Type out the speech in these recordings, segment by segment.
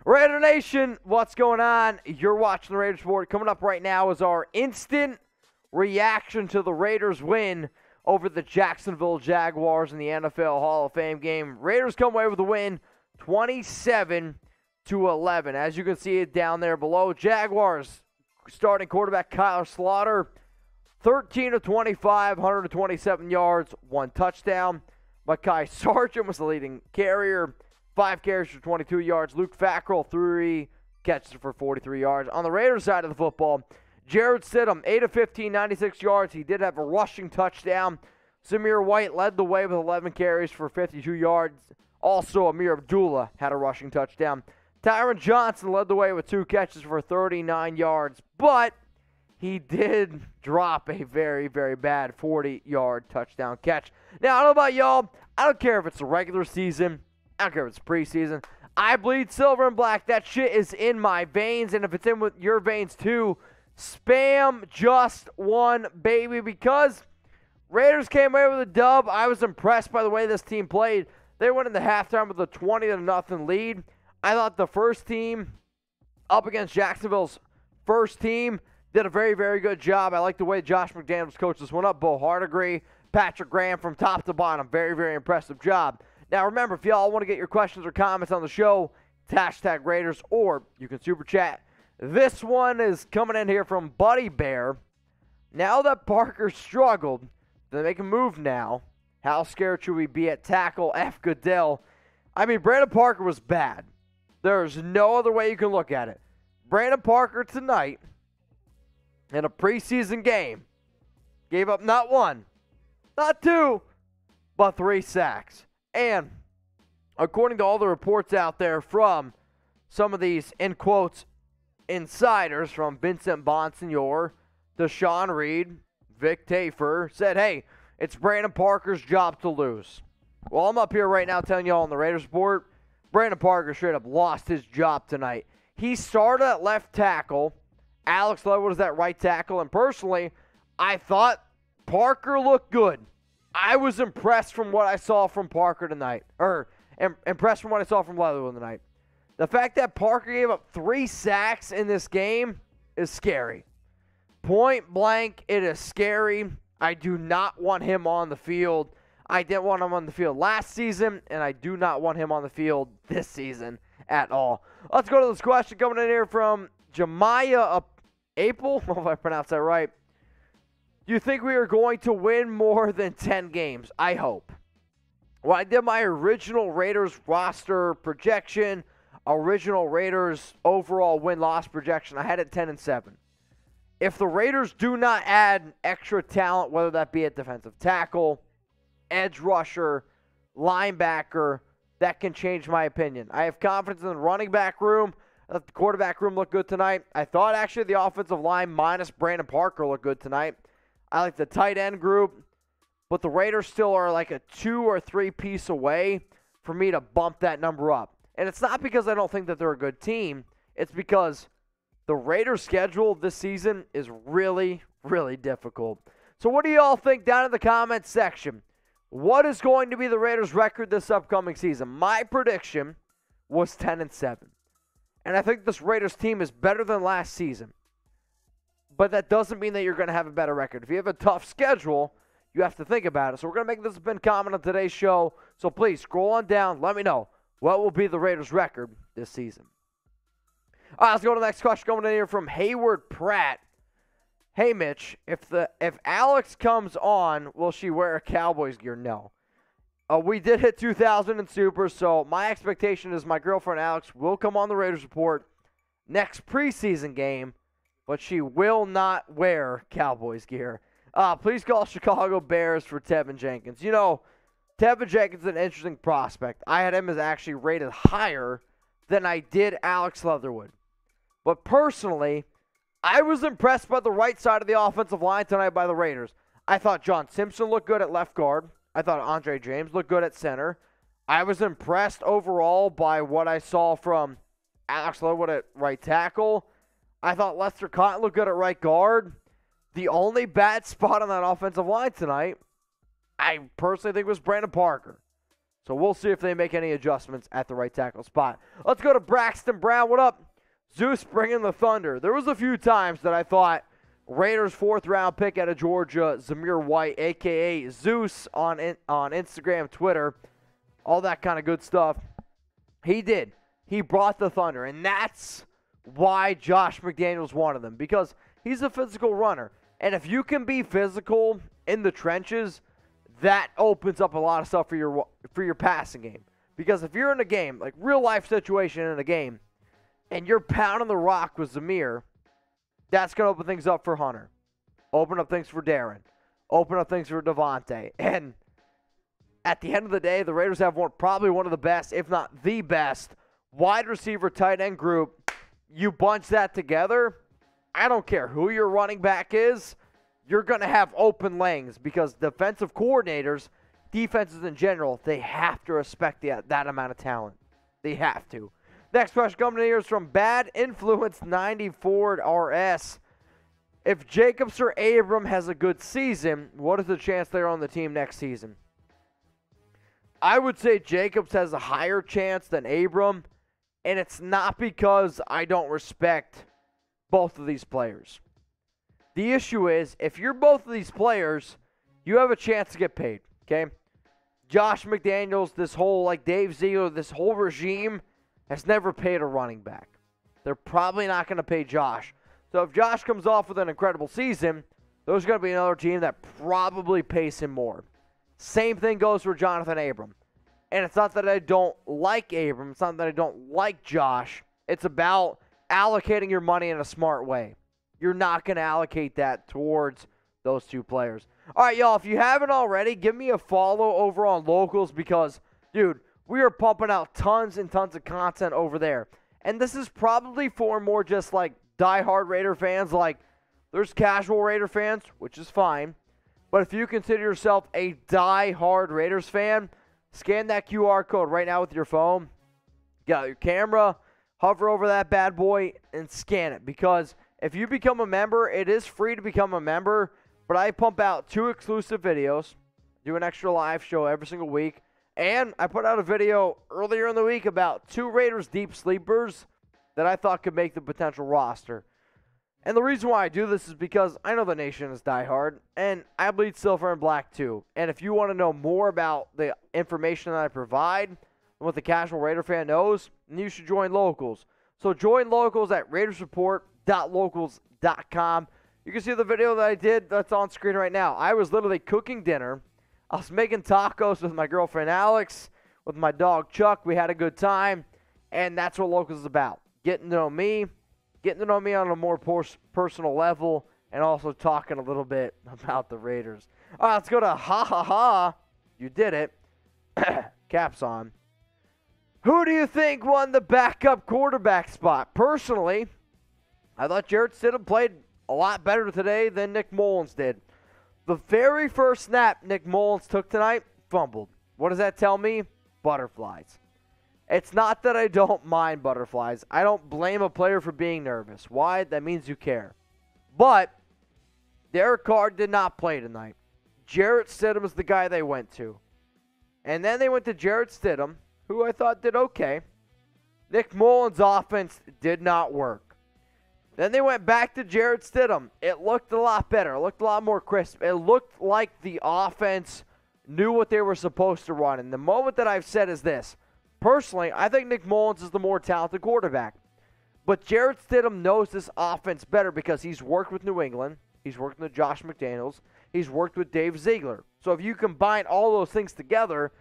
Raider Nation, what's going on? You're watching the Raiders Report. Coming up right now is our instant reaction to the Raiders win over the Jacksonville Jaguars in the NFL Hall of Fame game. Raiders come away with a win, 27-11. As you can see it down there below, Jaguars starting quarterback Kyler Slaughter, 13 of 25, 127 yards, 1 touchdown. Mekhi Sargent was the leading carrier, 5 carries for 22 yards. Luke Fackrell, 3 catches for 43 yards. On the Raiders side of the football, Jarret Stidham, 8 of 15, 96 yards. He did have a rushing touchdown. Zamir White led the way with 11 carries for 52 yards. Also, Amir Abdullah had a rushing touchdown. Tyron Johnson led the way with 2 catches for 39 yards. But he did drop a very, very bad 40-yard touchdown catch. Now, I don't know about y'all. I don't care if it's a regular season. I don't care if it's preseason. I bleed silver and black. That shit is in my veins. And if it's in with your veins too, spam just one, baby. Because Raiders came away with a dub. I was impressed by the way this team played. They went into halftime with a 20-0 lead. I thought the first team up against Jacksonville's first team did a very, very good job. I like the way Josh McDaniels coached this one up. Bo Hardigree, Patrick Graham from top to bottom. Very, very impressive job. Now, remember, if y'all want to get your questions or comments on the show, it's hashtag Raiders, or you can super chat. This one is coming in here from Buddy Bear. Now that Parker struggled, they make a move now. How scared should we be at tackle? F. Goodell. I mean, Brandon Parker was bad. There's no other way you can look at it. Brandon Parker tonight, in a preseason game, gave up not 1, not 2, but 3 sacks. And according to all the reports out there from some of these, in quotes, insiders, from Vincent Bonsignor to Sean Reed, Vic Tafur, said, hey, it's Brandon Parker's job to lose. Well, I'm up here right now telling y'all on the Raiders Report, Brandon Parker straight up lost his job tonight. He started at left tackle. Alex Leatherwood was at right tackle. And personally, I thought Parker looked good. I was impressed from what I saw from Parker tonight. Impressed from what I saw from Leatherwood tonight. The fact that Parker gave up 3 sacks in this game is scary. Point blank, it is scary. I do not want him on the field. I didn't want him on the field last season, and I do not want him on the field this season at all. Let's go to this question coming in here from Jemiah Apel. I don't know if I pronounced that right. Do you think we are going to win more than 10 games? I hope. When I did my original Raiders roster projection, original Raiders overall win-loss projection, I had it 10-7. If the Raiders do not add extra talent, whether that be at defensive tackle, edge rusher, linebacker, that can change my opinion. I have confidence in the running back room. I thought the quarterback room looked good tonight. I thought actually the offensive line minus Brandon Parker looked good tonight. I like the tight end group, but the Raiders still are like a 2 or 3 piece away for me to bump that number up. And it's not because I don't think that they're a good team. It's because the Raiders' schedule this season is really, really difficult. So what do you all think down in the comments section? What is going to be the Raiders' record this upcoming season? My prediction was 10-7. And I think this Raiders team is better than last season. But that doesn't mean that you're going to have a better record. If you have a tough schedule, you have to think about it. So we're going to make this a pin comment on today's show. So please scroll on down. Let me know what will be the Raiders' record this season. All right, let's go to the next question coming in here from Hayward Pratt. Hey, Mitch, if Alex comes on, will she wear a Cowboys gear? No. We did hit 2,000 in Super, so my expectation is my girlfriend Alex will come on the Raiders Report next preseason game, but she will not wear Cowboys gear. Please call Chicago Bears for Tevin Jenkins. You know, Tevin Jenkins is an interesting prospect. I had him as actually rated higher than I did Alex Leatherwood. But personally, I was impressed by the right side of the offensive line tonight by the Raiders. I thought John Simpson looked good at left guard. I thought Andre James looked good at center. I was impressed overall by what I saw from Alex Leatherwood at right tackle. I thought Lester Cotton looked good at right guard. The only bad spot on that offensive line tonight, I personally think, was Brandon Parker. So we'll see if they make any adjustments at the right tackle spot. Let's go to Braxton Brown. What up? Zeus bringing the thunder. There was a few times that I thought Raiders 4th-round pick out of Georgia, Zamir White, a.k.a. Zeus on Instagram, Twitter, all that kind of good stuff. He did. He brought the thunder, and that's why Josh McDaniels wanted him, because he's a physical runner. And if you can be physical in the trenches, that opens up a lot of stuff for your passing game. Because if you're in a game, like real-life situation in a game, and you're pounding the rock with Zamir, that's going to open things up for Hunter. Open up things for Darren. Open up things for Davate. And at the end of the day, the Raiders have probably one of the best, if not the best, wide receiver tight end group. You bunch that together, I don't care who your running back is, you're going to have open lanes, because defensive coordinators, defenses in general, they have to respect that amount of talent. They have to. Next question coming in here is from Bad Influence 94 RS. If Jacobs or Abram has a good season, what is the chance they're on the team next season? I would say Jacobs has a higher chance than Abram, and it's not because I don't respect both of these players. The issue is, if you're both of these players, you have a chance to get paid, okay? Josh McDaniels, this whole, Dave Ziegler, this whole regime has never paid a running back. They're probably not going to pay Josh. So if Josh comes off with an incredible season, there's going to be another team that probably pays him more. Same thing goes for Jonathan Abram. And it's not that I don't like Abram. It's not that I don't like Josh. It's about allocating your money in a smart way. You're not going to allocate that towards those two players. All right, y'all, if you haven't already, give me a follow over on Locals because, dude, we are pumping out tons and tons of content over there. And this is probably for more just diehard Raider fans. There's casual Raider fans, which is fine. But if you consider yourself a diehard Raiders fan, scan that QR code right now with your phone. Get out your camera, hover over that bad boy, and scan it. Because if you become a member, it is free to become a member. But I pump out 2 exclusive videos, do an extra live show every single week. And I put out a video earlier in the week about 2 Raiders deep sleepers that I thought could make the potential roster. And the reason why I do this is because I know the nation is diehard, and I bleed silver and black too. And if you want to know more about the information that I provide and what the casual Raider fan knows, then you should join Locals. So join Locals at raidersreport.locals.com. You can see the video that I did that's on screen right now. I was literally cooking dinner. I was making tacos with my girlfriend Alex, with my dog Chuck. We had a good time, and that's what Locals is about. Getting to know me on a more personal level, and also talking a little bit about the Raiders. All right, let's go to ha ha ha. You did it. Caps on. Who do you think won the backup quarterback spot? Personally, I thought Jarret Stidham played a lot better today than Nick Mullens did. The very first snap Nick Mullens took tonight, fumbled. What does that tell me? Butterflies. It's not that I don't mind butterflies. I don't blame a player for being nervous. Why? That means you care. But Derek Carr did not play tonight. Jarret Stidham is the guy they went to. And then they went to Jarret Stidham, who I thought did okay. Nick Mullens' offense did not work. Then they went back to Jarret Stidham. It looked a lot better. It looked a lot more crisp. It looked like the offense knew what they were supposed to run. And the moment that I've said is this. Personally, I think Nick Mullens is the more talented quarterback. But Jarret Stidham knows this offense better because he's worked with New England. He's worked with Josh McDaniels. He's worked with Dave Ziegler. So if you combine all those things together,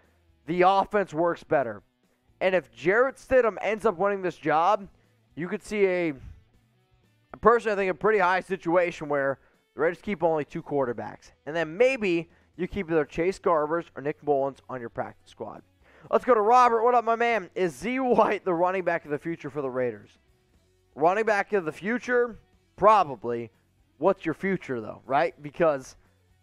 the offense works better. And if Jarret Stidham ends up winning this job, you could see personally, I think a pretty high situation where the Raiders keep only 2 quarterbacks. And then maybe you keep either Chase Garbers or Nick Mullens on your practice squad. Let's go to Robert. What up, my man? Is Z White the running back of the future for the Raiders? Running back of the future? Probably. What's your future, though, right? Because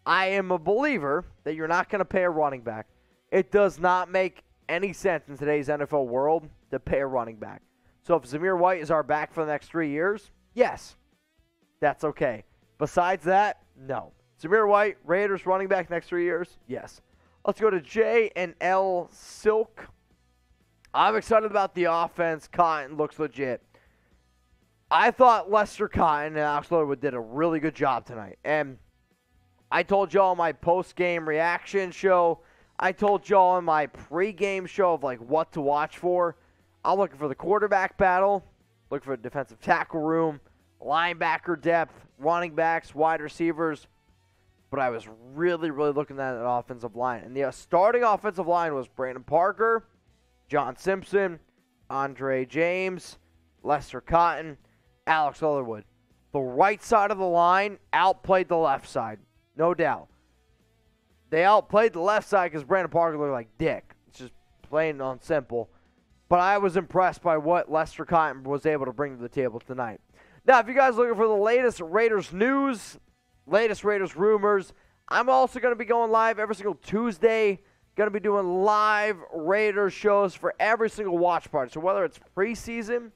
I am a believer that you're not going to pay a running back. It does not make any sense in today's NFL world to pay a running back. So if Zamir White is our back for the next 3 years, yes, that's okay. Besides that, no. Zamir White, Raiders running back next 3 years, yes. Let's go to J and L Silk. I'm excited about the offense. Cotton looks legit. I thought Lester Cotton and Alex Leatherwood did a really good job tonight. And I told y'all in my post-game reaction show, I told y'all in my pre-game show of like what to watch for. I'm looking for the quarterback battle, looking for a defensive tackle room, linebacker depth, running backs, wide receivers. But I was really, really looking at an offensive line. And the starting offensive line was Brandon Parker, John Simpson, Andre James, Lester Cotton, Alex Leatherwood. The right side of the line outplayed the left side, no doubt. They outplayed the left side because Brandon Parker looked like dick. It's just plain and simple. But I was impressed by what Lester Cotton was able to bring to the table tonight. Now, if you guys are looking for the latest Raiders news, latest Raiders rumors, I'm also going to be going live every single Tuesday. Going to be doing live Raiders shows for every single watch party. So whether it's preseason,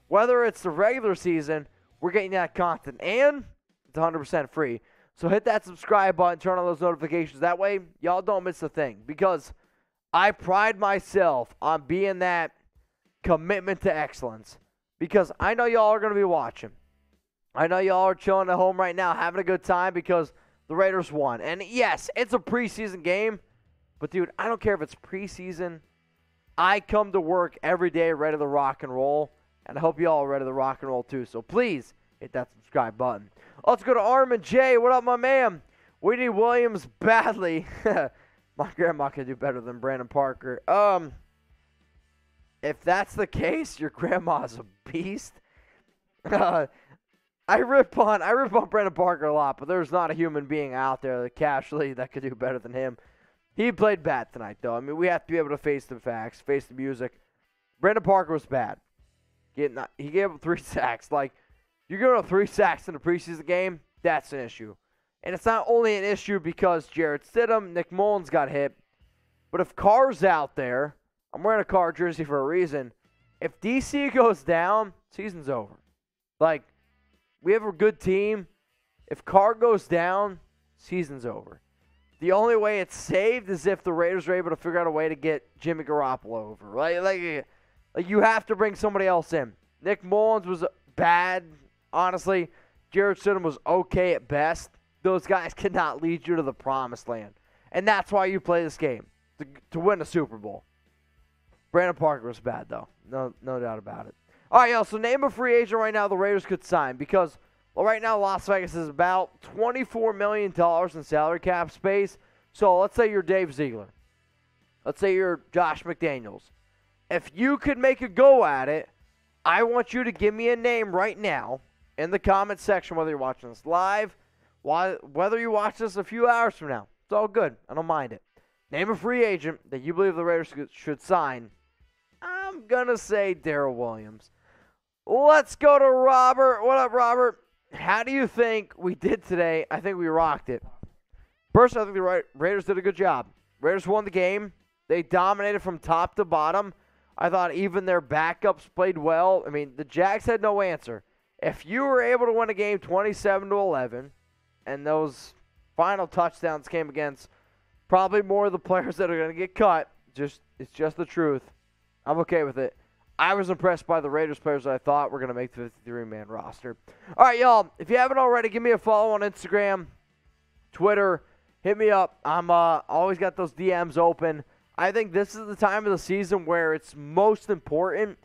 whether it's the regular season, we're getting that content. And it's 100% free. So hit that subscribe button, turn on those notifications. That way, y'all don't miss a thing. Because I pride myself on being that commitment to excellence. Because I know y'all are going to be watching. I know y'all are chilling at home right now, having a good time because the Raiders won. And yes, it's a preseason game. But, dude, I don't care if it's preseason. I come to work every day ready to rock and roll. And I hope y'all are ready to rock and roll, too. So, please hit that subscribe button. Let's go to Armin J. What up, my man? We need Williams badly. My grandma can do better than Brandon Parker. If that's the case, your grandma's a beast. I rip on Brandon Parker a lot, but there's not a human being out there that could do better than him. He played bad tonight, though. I mean, we have to be able to face the facts, face the music. Brandon Parker was bad. He gave up 3 sacks. Like, you're going up 3 sacks in a preseason game, that's an issue. And it's not only an issue because Jarret Stidham, Nick Mullens got hit, but if Carr's out there, I'm wearing a Carr jersey for a reason. If DC goes down, season's over. Like, we have a good team. If Carr goes down, season's over. The only way it's saved is if the Raiders are able to figure out a way to get Jimmy Garoppolo over. Right? Like you have to bring somebody else in. Nick Mullens was bad, honestly. Jarret Stidham was okay at best. Those guys cannot lead you to the promised land. And that's why you play this game, to win a Super Bowl. Brandon Parker was bad, though. No doubt about it. All right, y'all, so name a free agent right now the Raiders could sign because right now Las Vegas is about $24 million in salary cap space. So let's say you're Dave Ziegler. Let's say you're Josh McDaniels. If you could make a go at it, I want you to give me a name right now in the comment section, whether you're watching this live, whether you watch this a few hours from now. It's all good. I don't mind it. Name a free agent that you believe the Raiders should sign. I'm going to say Darrell Williams. Let's go to Robert. What up, Robert? How do you think we did today? I think we rocked it. First, I think the Raiders did a good job. Raiders won the game. They dominated from top to bottom. I thought even their backups played well. I mean, the Jags had no answer. If you were able to win a game 27-11, and those final touchdowns came against probably more of the players that are going to get cut, it's just the truth. I'm okay with it. I was impressed by the Raiders players that I thought were going to make the 53-man roster. All right, y'all, if you haven't already, give me a follow on Instagram, Twitter. Hit me up. I'm always got those DMs open. I think this is the time of the season where it's most important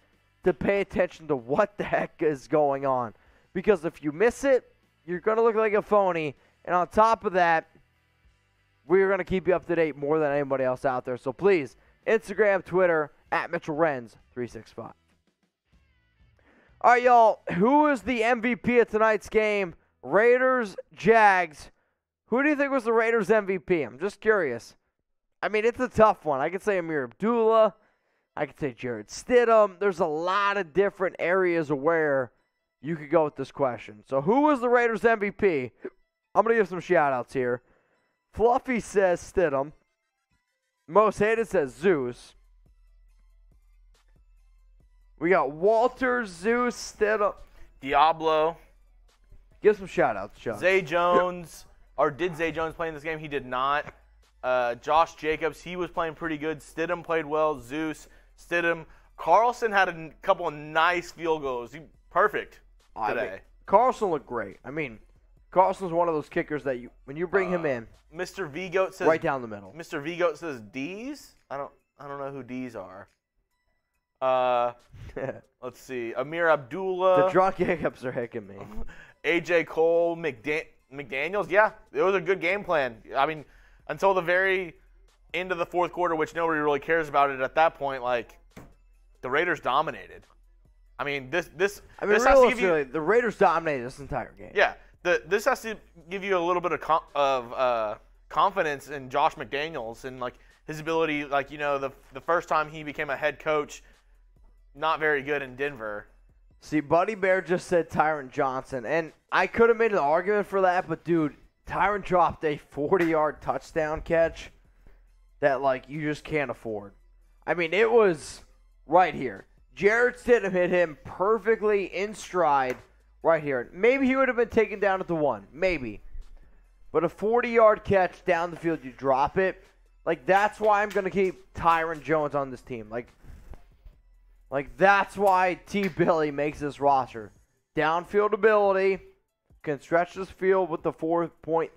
to pay attention to what the heck is going on. Because if you miss it, you're going to look like a phony. And on top of that, we're going to keep you up to date more than anybody else out there. So please, Instagram, Twitter, at Mitchell Renz 365. All right, y'all. Who is the MVP of tonight's game? Raiders, Jags. Who do you think was the Raiders MVP? I'm just curious. I mean, it's a tough one. I could say Amir Abdullah. I could say Jarret Stidham. There's a lot of different areas of where you could go with this question. So who was the Raiders MVP? I'm going to give some shout-outs here. Fluffy says Stidham. Most Hated says Zeus. We got Walter, Zeus, Stidham. Diablo. Give some shout-outs, Chuck. Zay Jones. Or did Zay Jones play in this game? He did not. Josh Jacobs, he was playing pretty good. Stidham played well. Zeus, Stidham. Carlson had a couple of nice field goals. Perfect today. Carlson looked great. Carlson's one of those kickers that when you bring him in, Mr. V-Goat says right down the middle. Mr. V-Goat says D's. I don't know who D's are. Let's see. Amir Abdullah. The drunk hiccups are hicking me. AJ Cole, McDaniels. Yeah, it was a good game plan. Until the very end of the fourth quarter, which nobody really cares about it at that point, the Raiders dominated. This has to give you, the Raiders dominated this entire game. Yeah, this has to give you a little bit of confidence in Josh McDaniels and his ability. The first time he became a head coach, not very good in Denver. See, Buddy Bear just said Tyron Johnson, and I could have made an argument for that, but dude, Tyron dropped a 40-yard touchdown catch that you just can't afford. It was right here. Jarret Stidham hit him perfectly in stride right here. Maybe he would have been taken down at the 1. Maybe. But a 40-yard catch down the field, you drop it. That's why I'm going to keep Tyron Jones on this team. That's why T. Billy makes this roster. Downfield ability, can stretch this field with the 4.3